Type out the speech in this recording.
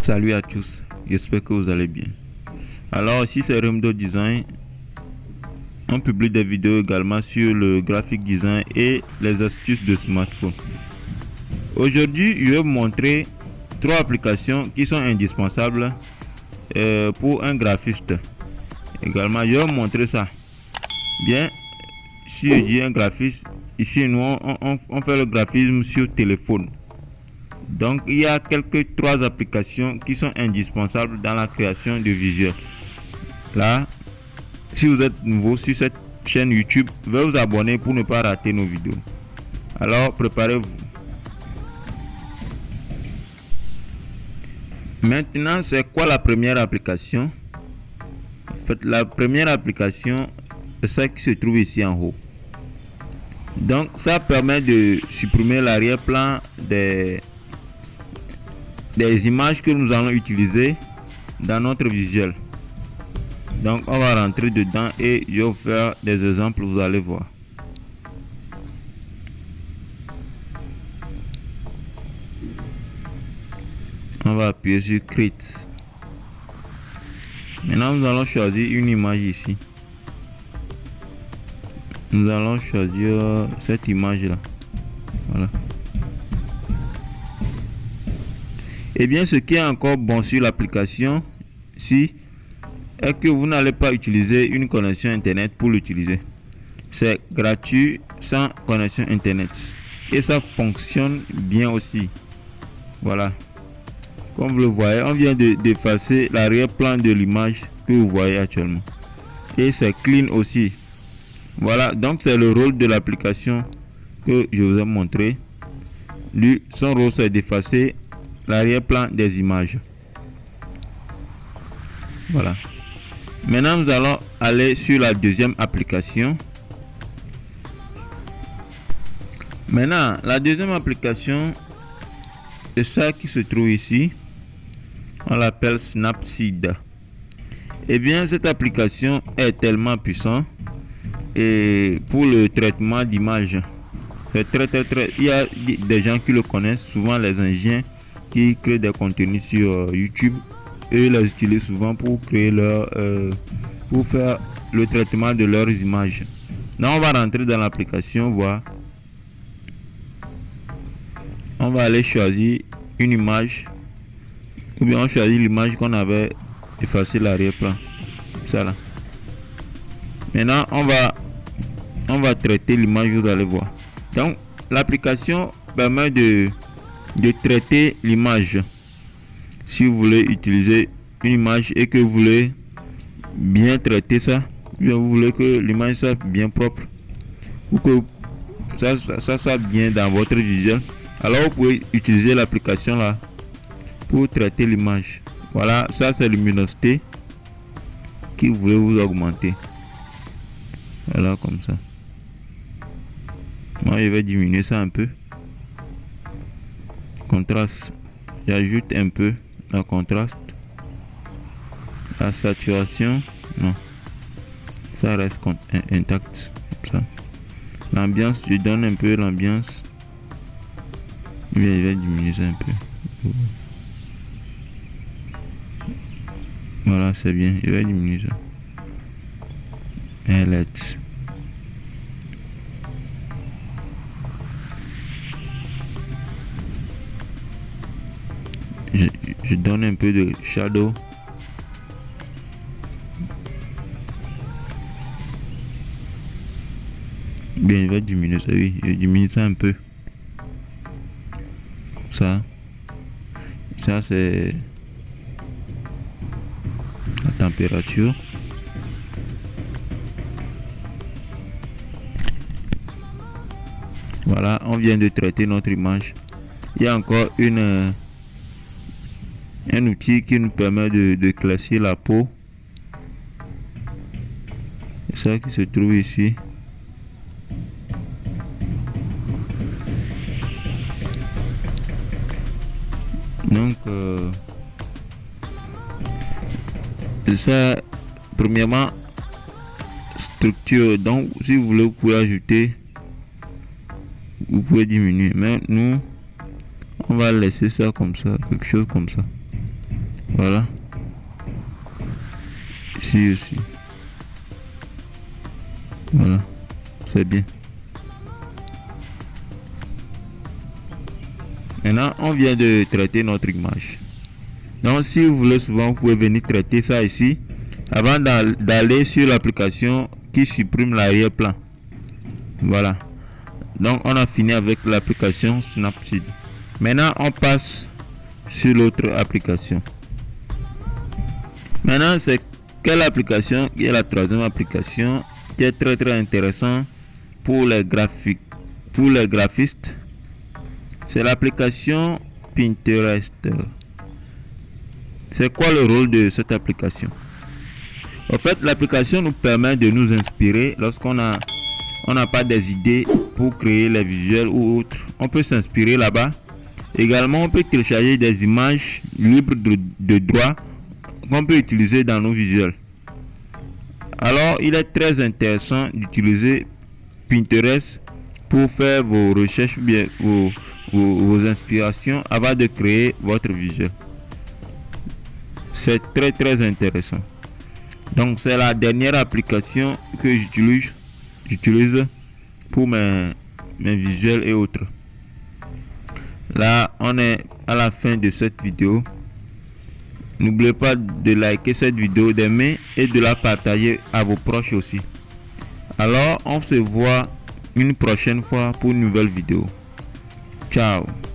Salut à tous, j'espère que vous allez bien. Alors ici c'est Remdo Design. On publie des vidéos également sur le graphic design et les astuces de smartphone. Aujourd'hui, je vais vous montrer 3 applications qui sont indispensables pour un graphiste. Également, je vais vous montrer ça. Bien, si je dis un graphiste, ici nous on fait le graphisme sur téléphone. Donc il y a quelques 3 applications qui sont indispensables dans la création de visuels. Là, si vous êtes nouveau sur cette chaîne YouTube, veuillez vous abonner pour ne pas rater nos vidéos. Alors préparez-vous. Maintenant, c'est quoi la première application? En fait, la première application, c'est ça qui se trouve ici en haut. Donc ça permet de supprimer l'arrière-plan des images que nous allons utiliser dans notre visuel. Donc on va rentrer dedans et je vais vous faire des exemples, vous allez voir. On va appuyer sur Create. Maintenant nous allons choisir une image ici. Nous allons choisir cette image là. Voilà. Et bien ce qui est encore bon sur l'application si est que vous n'allez pas utiliser une connexion internet pour l'utiliser. C'est gratuit sans connexion internet et ça fonctionne bien aussi. Voilà, comme vous le voyez, on vient d'effacer l'arrière-plan de l'image que vous voyez actuellement et c'est clean aussi. Voilà, donc c'est le rôle de l'application que je vous ai montré. Lui, son rôle c'est d'effacer l'arrière-plan des images. Voilà. Maintenant nous allons aller sur la deuxième application. Maintenant la deuxième application, c'est ça qui se trouve ici. On l'appelle Snapseed. Et bien cette application est tellement puissante et pour le traitement d'images, c'est très il y a des gens qui le connaissent, souvent les ingénieurs qui créent des contenus sur YouTube et les utilisent souvent pour créer pour faire le traitement de leurs images. Là on va rentrer dans l'application, voir. On va aller choisir une image ou bien on choisit l'image qu'on avait effacé l'arrière-plan. Ça là. Maintenant on va traiter l'image, vous allez voir. Donc l'application permet de traiter l'image. Si vous voulez utiliser une image et que vous voulez bien traiter ça, vous voulez que l'image soit bien propre ou que ça soit bien dans votre visuel, alors vous pouvez utiliser l'application là pour traiter l'image. Voilà, ça c'est luminosité qui vous voulez vous augmenter. Voilà, comme ça. Moi je vais diminuer ça un peu. Contraste, j'ajoute un peu la contraste. La saturation, non, ça reste intact comme ça. L'ambiance, je donne un peu l'ambiance. Je vais diminuer ça un peu. Voilà, c'est bien, je vais diminuer ça. Et let's. Je donne un peu de shadow. Bien, je vais diminuer ça, oui, je diminue ça un peu. Ça c'est la température. Voilà, on vient de traiter notre image. Il y a encore un outil qui nous permet de classer la peau. C'est ça qui se trouve ici. Donc ça, premièrement, structure. Donc si vous voulez, vous pouvez ajouter, vous pouvez diminuer, mais nous on va laisser ça comme ça, quelque chose comme ça. Voilà. Ici aussi. Voilà. C'est bien. Maintenant, on vient de traiter notre image. Donc, si vous voulez souvent, vous pouvez venir traiter ça ici avant d'aller sur l'application qui supprime l'arrière-plan. Voilà. Donc, on a fini avec l'application Snapseed. Maintenant, on passe sur l'autre application. Maintenant, c'est quelle application qui est la troisième application qui est très intéressant pour les graphistes. C'est l'application Pinterest. C'est quoi le rôle de cette application? En fait, l'application nous permet de nous inspirer lorsqu'on n'a pas des idées pour créer les visuels ou autres. On peut s'inspirer là-bas. Également, on peut télécharger des images libres de droit qu'on peut utiliser dans nos visuels. Alors, il est très intéressant d'utiliser Pinterest pour faire vos recherches, bien vos inspirations avant de créer votre visuel. C'est très intéressant. Donc, c'est la dernière application que j'utilise pour mes visuels et autres. Là, on est à la fin de cette vidéo. N'oubliez pas de liker cette vidéo, d'aimer et de la partager à vos proches aussi. Alors, on se voit une prochaine fois pour une nouvelle vidéo. Ciao.